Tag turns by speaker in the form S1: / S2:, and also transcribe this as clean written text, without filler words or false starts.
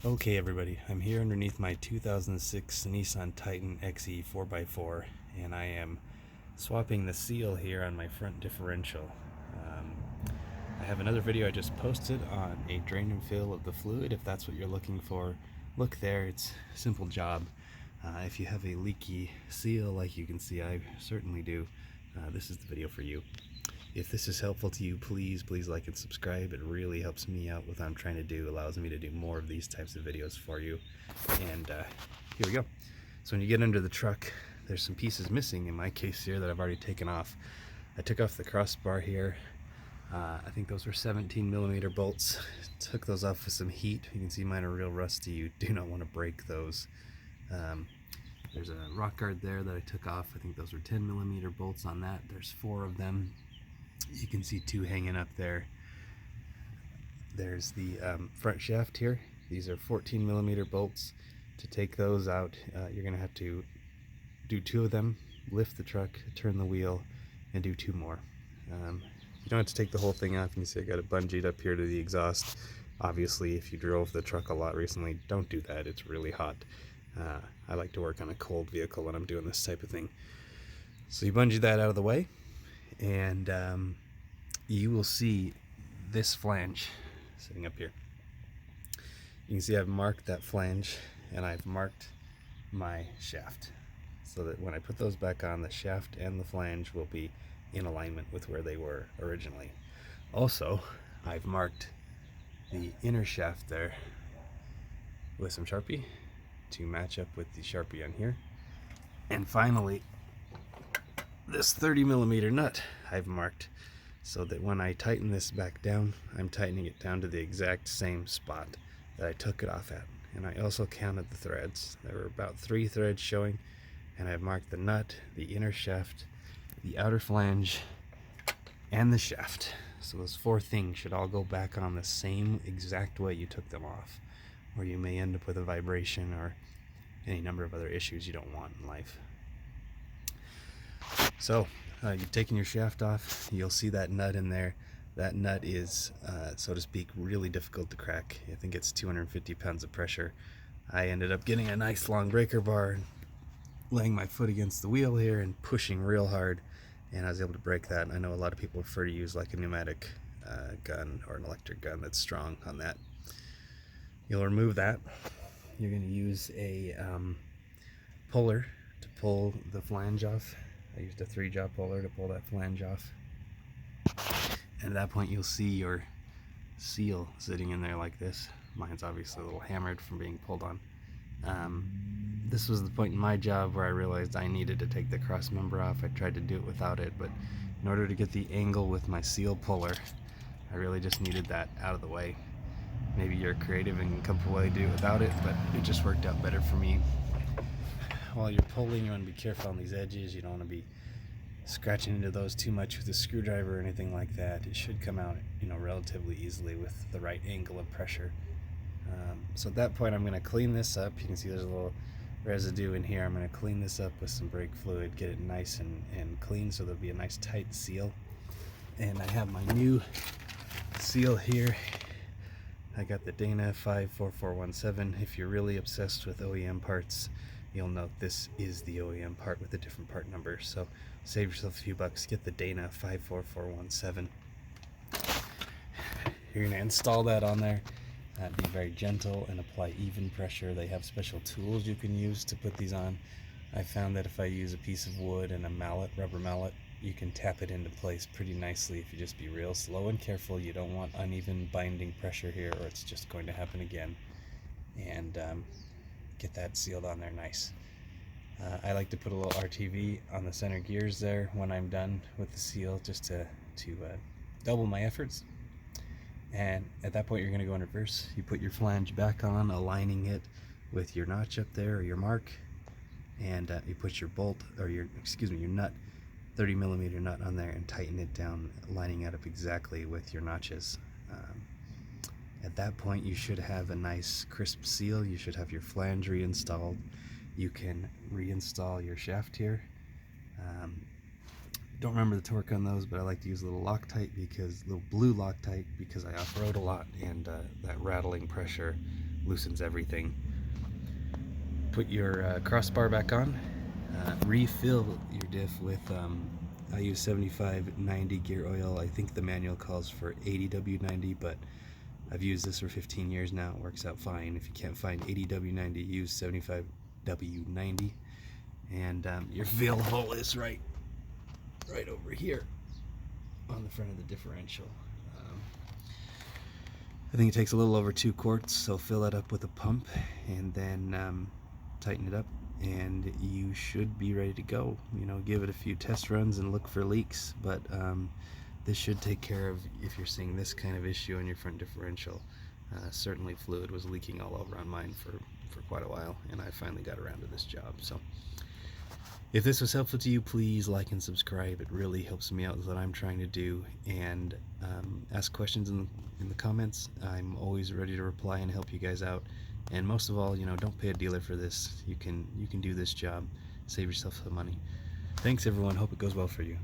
S1: Okay everybody, I'm here underneath my 2006 Nissan Titan XE 4x4 and I am swapping the seal here on my front differential. I have another video I just posted on a drain and fill of the fluid. If that's what you're looking for, look there. It's a simple job. If you have a leaky seal like you can see I certainly do, this is the video for you. If this is helpful to you, please like and subscribe. It really helps me out with what I'm trying to do, allows me to do more of these types of videos for you. And here we go. So when you get under the truck, there's some pieces missing in my case here that I've already taken off. I took off the crossbar here. I think those were 17mm bolts. Took those off with some heat. You can see mine are real rusty. You do not want to break those. There's a rock guard there that I took off. I think those were 10mm bolts on that. There's 4 of them. You can see 2 hanging up there. There's the front shaft here. These are 14mm bolts. To take those out, you're going to have to do 2 of them, lift the truck, turn the wheel, and do 2 more. You don't have to take the whole thing off. You can see I got it bungeed up here to the exhaust. Obviously, if you drove the truck a lot recently, don't do that. It's really hot. I like to work on a cold vehicle when I'm doing this type of thing. So you bungee that out of the way, and you will see this flange sitting up here. You can see I've marked that flange and I've marked my shaft so that when I put those back on, the shaft and the flange will be in alignment with where they were originally. Also, I've marked the inner shaft there with some Sharpie to match up with the Sharpie on here. And finally, this 30mm nut I've marked so that when I tighten this back down, I'm tightening it down to the exact same spot that I took it off at. And I also counted the threads. There were about 3 threads showing, and I've marked the nut, the inner shaft, the outer flange, and the shaft. So those 4 things should all go back on the same exact way you took them off, or you may end up with a vibration or any number of other issues you don't want in life. So you've taken your shaft off, you'll see that nut in there. That nut is, so to speak, really difficult to crack. I think it's 250 pounds of pressure. I ended up getting a nice long breaker bar, laying my foot against the wheel here and pushing real hard, and I was able to break that. I know a lot of people prefer to use like a pneumatic gun or an electric gun that's strong on that. You'll remove that. You're going to use a puller to pull the flange off. I used a 3-jaw puller to pull that flange off. And at that point you'll see your seal sitting in there like this. Mine's obviously a little hammered from being pulled on. This was the point in my job where I realized I needed to take the cross member off. I tried to do it without it, but in order to get the angle with my seal puller, I really just needed that out of the way. Maybe you're creative and can come up with a way to do it without it, but it just worked out better for me. While you're pulling, you want to be careful on these edges. You don't want to be scratching into those too much with a screwdriver or anything like that. It should come out, relatively easily with the right angle of pressure. So at that point, I'm going to clean this up. You can see there's a little residue in here. I'm going to clean this up with some brake fluid, get it nice and clean so there'll be a nice tight seal. And I have my new seal here. I got the Dana 54417. If you're really obsessed with OEM parts, you'll note this is the OEM part with a different part number. So save yourself a few bucks, get the Dana 54417. You're going to install that on there. Be very gentle and apply even pressure. They have special tools you can use to put these on. I found that if I use a piece of wood and a mallet, rubber mallet, you can tap it into place pretty nicely if you just be real slow and careful. You don't want uneven binding pressure here or it's just going to happen again. And get that sealed on there nice. I like to put a little RTV on the center gears there when I'm done with the seal, just to double my efforts. And at that point you're going to go in reverse. You put your flange back on, aligning it with your notch up there or your mark, and you put your bolt or your nut, 30mm nut on there, and tighten it down, lining it up exactly with your notches. At that point you should have a nice crisp seal. You should have your flange reinstalled. You can reinstall your shaft here. Don't remember the torque on those, but I like to use a little blue Loctite because I off-road a lot, and that rattling pressure loosens everything. Put your crossbar back on. Refill your diff with, I use 75/90 gear oil. I think the manual calls for 80W90, but I've used this for 15 years now. It works out fine. If you can't find 80W90, use 75W90. And your fill hole is right over here on the front of the differential. I think it takes a little over 2 quarts, so fill that up with a pump and then tighten it up, and you should be ready to go. You know, give it a few test runs and look for leaks, but this should take care of if you're seeing this kind of issue on your front differential. Certainly fluid was leaking all over on mine for quite a while, and I finally got around to this job. So if this was helpful to you, please like and subscribe. It really helps me out with what I'm trying to do. And ask questions in the comments. I'm always ready to reply and help you guys out. And most of all, you know, don't pay a dealer for this. You can do this job. Save yourself some money. Thanks everyone. Hope it goes well for you.